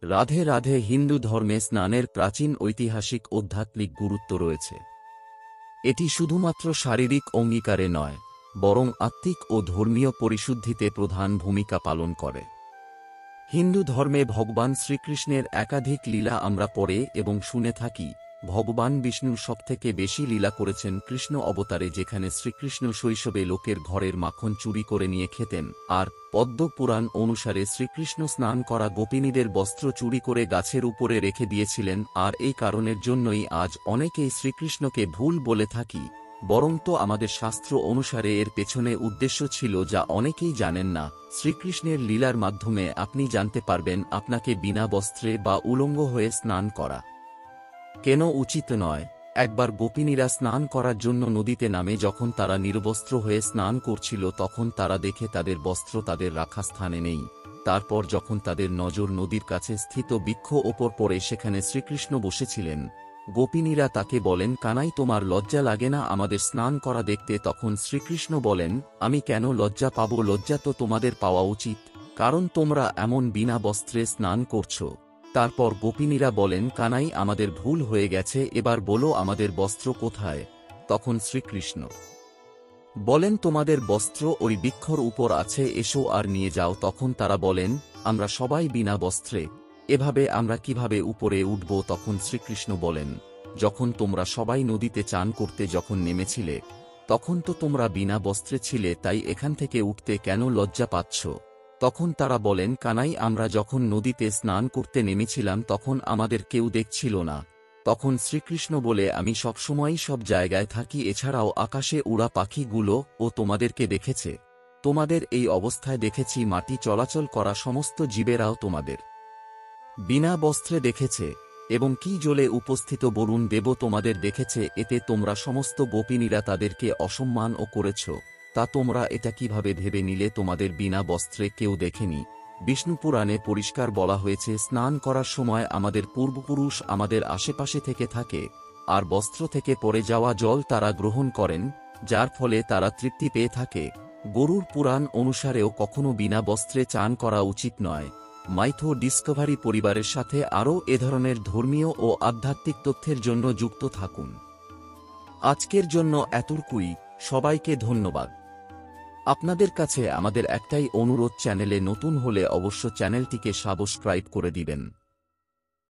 রাধে রাধে। হিন্দু ধর্মে স্নানের প্রাচীন ঐতিহাসিক আধ্যাত্মিক গুরুত্ব রয়েছে। এটি শুধুমাত্র শারীরিক অঙ্গীকারে নয়, বরং আত্মিক ও ধর্মীয় পরিশুদ্ধিতে প্রধান ভূমিকা পালন করে। হিন্দু ধর্মে ভগবান শ্রীকৃষ্ণের একাধিক লীলা আমরা পড়ে এবং শুনে থাকি। ভগবান বিষ্ণু সবথেকে বেশি লীলা করেছেন কৃষ্ণ অবতারে, যেখানে শ্রীকৃষ্ণ শৈশবে লোকের ঘরের মাখন চুরি করে নিয়ে খেতেন, আর পদ্ম পুরাণ অনুসারে শ্রীকৃষ্ণ স্নান করা গোপিনীদের বস্ত্র চুরি করে গাছের উপরে রেখে দিয়েছিলেন। আর এই কারণের জন্যই আজ অনেকেই শ্রীকৃষ্ণকে ভুল বলে থাকি, বরং তো আমাদের শাস্ত্র অনুসারে এর পেছনে উদ্দেশ্য ছিল যা অনেকেই জানেন না। শ্রীকৃষ্ণের লীলার মাধ্যমে আপনি জানতে পারবেন আপনাকে বিনা বস্ত্রে বা উলঙ্গ হয়ে স্নান করা কেন উচিত নয়। একবার গোপিনীরা স্নান করার জন্য নদীতে নামে যখন তারা নির্বস্ত্র হয়ে স্নান করছিল, তখন তারা দেখে তাদের বস্ত্র তাদের রাখা স্থানে নেই। তারপর যখন তাদের নজর নদীর কাছে স্থিত বৃক্ষ ওপর পড়ে, সেখানে শ্রীকৃষ্ণ বসেছিলেন। গোপিনীরা তাকে বলেন, কানাই তোমার লজ্জা লাগে না আমাদের স্নান করা দেখতে? তখন শ্রীকৃষ্ণ বলেন, আমি কেন লজ্জা পাব? লজ্জা তো তোমাদের পাওয়া উচিত, কারণ তোমরা এমন বিনা বস্ত্রে স্নান করছো। তারপর গোপিনীরা বলেন, কানাই আমাদের ভুল হয়ে গেছে, এবার বলো আমাদের বস্ত্র কোথায়? তখন শ্রীকৃষ্ণ বলেন, তোমাদের বস্ত্র ওই বৃক্ষর উপর আছে, এসো আর নিয়ে যাও। তখন তারা বলেন, আমরা সবাই বিনা বস্ত্রে, এভাবে আমরা কিভাবে উপরে উঠব? তখন শ্রীকৃষ্ণ বলেন, যখন তোমরা সবাই নদীতে চান করতে যখন নেমেছিলে, তখন তো তোমরা বিনা বস্ত্রে ছিলে, তাই এখান থেকে উঠতে কেন লজ্জা পাচ্ছ? তখন তারা বলেন, কানাই আমরা যখন নদীতে স্নান করতে নেমেছিলাম তখন আমাদের কেউ দেখছিল না। তখন শ্রীকৃষ্ণ বলে, আমি সবসময়ই সব জায়গায় থাকি, এছাড়াও আকাশে উড়া পাখিগুলো ও তোমাদেরকে দেখেছে। তোমাদের এই অবস্থায় দেখেছি, মাটি চলাচল করা সমস্ত জীবেরাও তোমাদের বিনা বস্ত্রে দেখেছে, এবং কি জলে উপস্থিত বরুণ দেব তোমাদের দেখেছে। এতে তোমরা সমস্ত গোপিনীরা তাদেরকে অসম্মানও করেছ। তা তোমরা এটা কিভাবে ভেবে নিলে তোমাদের বিনা বস্ত্রে কেউ দেখেনি? বিষ্ণু পুরাণে পরিষ্কার বলা হয়েছে, স্নান করার সময় আমাদের পূর্বপুরুষ আমাদের আশেপাশে থেকে থাকে, আর বস্ত্র থেকে পড়ে যাওয়া জল তারা গ্রহণ করেন, যার ফলে তারা তৃপ্তি পেয়ে থাকে। গরুড় পুরাণ অনুসারেও কখনো বিনা বস্ত্রে চান করা উচিত নয়। মাইথো ডিসকভারি পরিবারের সাথে আরও এ ধরনের ধর্মীয় ও আধ্যাত্মিক তথ্যের জন্য যুক্ত থাকুন। আজকের জন্য এতটুকুই। সবাইকে ধন্যবাদ। আপনাদের কাছে আমাদের একটাই অনুরোধ, চ্যানেলে নতুন হলে অবশ্য চ্যানেলটিকে সাবস্ক্রাইব করে দিবেন।